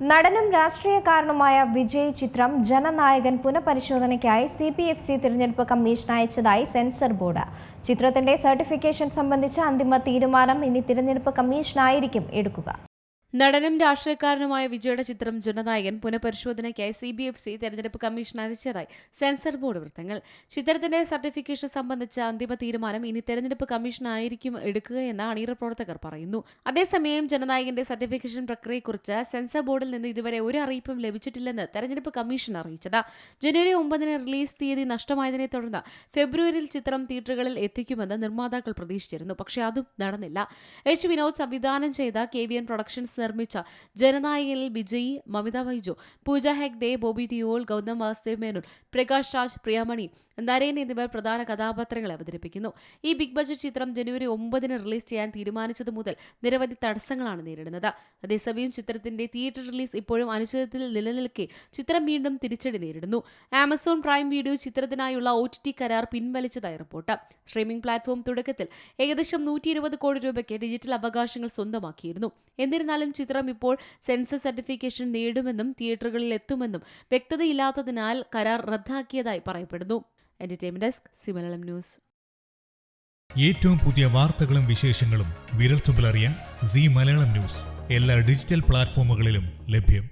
നടനും രാഷ്ട്രീയക്കാരനുമായ വിജയ് ചിത്രം ജനനായകൻ പുനഃപരിശോധനയ്ക്കായി CPFC തിരഞ്ഞെടുപ്പ് കമ്മീഷൻ അയച്ചതായി സെൻസർ ബോർഡ്. ചിത്രത്തിന്റെ സർട്ടിഫിക്കേഷൻ സംബന്ധിച്ച അന്തിമ തീരുമാനം ഇനി തിരഞ്ഞെടുപ്പ് കമ്മീഷനായിരിക്കും എടുക്കുക. നടനും രാഷ്ട്രീയക്കാരനുമായ വിജയുടെ ചിത്രം ജനനായകൻ പുനഃപരിശോധനയ്ക്കായി CPFC തെരഞ്ഞെടുപ്പ് കമ്മീഷൻ അയച്ചതായി സെൻസർ ബോർഡ് വൃത്തങ്ങൾ. ചിത്രത്തിന്റെ സർട്ടിഫിക്കേഷൻ സംബന്ധിച്ച അന്തിമ തീരുമാനം ഇനി തെരഞ്ഞെടുപ്പ് കമ്മീഷനായിരിക്കും എടുക്കുകയെന്ന് അണിയറ പ്രവർത്തകർ പറയുന്നു. അതേസമയം ജനനായകന്റെ സർട്ടിഫിക്കേഷൻ പ്രക്രിയയെക്കുറിച്ച് സെൻസർ ബോർഡിൽ നിന്ന് ഇതുവരെ ഒരു അറിയിപ്പും ലഭിച്ചിട്ടില്ലെന്ന് തെരഞ്ഞെടുപ്പ് കമ്മീഷൻ അറിയിച്ചത്. ജനുവരി 9 റിലീസ് തീയതി നഷ്ടമായതിനെ തുടർന്ന് ഫെബ്രുവരിയിൽ ചിത്രം തിയേറ്ററുകളിൽ എത്തിക്കുമെന്ന് നിർമ്മാതാക്കൾ പ്രതീക്ഷിച്ചിരുന്നു. പക്ഷേ അതും നടന്നില്ല. H. വിനോദ് സംവിധാനം ചെയ്ത KVN പ്രൊഡക്ഷൻസ് നിർമ്മിച്ച ജനനായകനിൽ വിജയ്, മമിത ബൈജു, പൂജ ഹെഗ്ഡെ, ബോബി ദിയോൾ, ഗൗതം വാസുദേവ് മേനോൻ, പ്രകാശ് രാജ്, പ്രിയമണി, നരേൻ എന്നിവർ പ്രധാന കഥാപാത്രങ്ങളെ അവതരിപ്പിക്കുന്നു. ഈ ബിഗ് ബഡ്ജറ്റ് ചിത്രം ജനുവരി 9 റിലീസ് ചെയ്യാൻ തീരുമാനിച്ചത് മുതൽ നിരവധി തടസ്സങ്ങളാണ് നേരിടുന്നത്. അതേസമയം ചിത്രത്തിന്റെ തിയേറ്റർ റിലീസ് ഇപ്പോഴും അനിശ്ചിതത്വത്തിൽ നിലനിൽക്കെ ചിത്രം വീണ്ടും തിരിച്ചടി നേരിടുന്നു. ആമസോൺ പ്രൈം വീഡിയോ ചിത്രത്തിനായുള്ള OTT കരാർ പിൻവലിച്ചതായി റിപ്പോർട്ട്. സ്ട്രീമിംഗ് പ്ലാറ്റ്ഫോം തുടക്കത്തിൽ ഏകദേശം 120 കോടി രൂപയ്ക്ക് ഡിജിറ്റൽ അവകാശങ്ങൾ സ്വന്തമാക്കിയിരുന്നു. എന്നിരുന്നാലും ചിത്രം ഇപ്പോൾ സെൻസർ സർട്ടിഫിക്കേഷൻ നേടുമെന്നും തിയേറ്ററുകളിൽ എത്തുമെന്നും വ്യക്തതയില്ലാത്തതിനാൽ കരാർ റദ്ദാക്കിയതായി പറയപ്പെടുന്നു. Entertainment desk, C Malayalam news. ഏറ്റവും പുതിയ വാർത്തകളും വിശേഷങ്ങളും വിരൽത്തുമ്പിലറിയാൻ സി മലയാളം ന്യൂസ് എല്ലാ ഡിജിറ്റൽ പ്ലാറ്റ്ഫോമുകളിലും ലഭ്യം.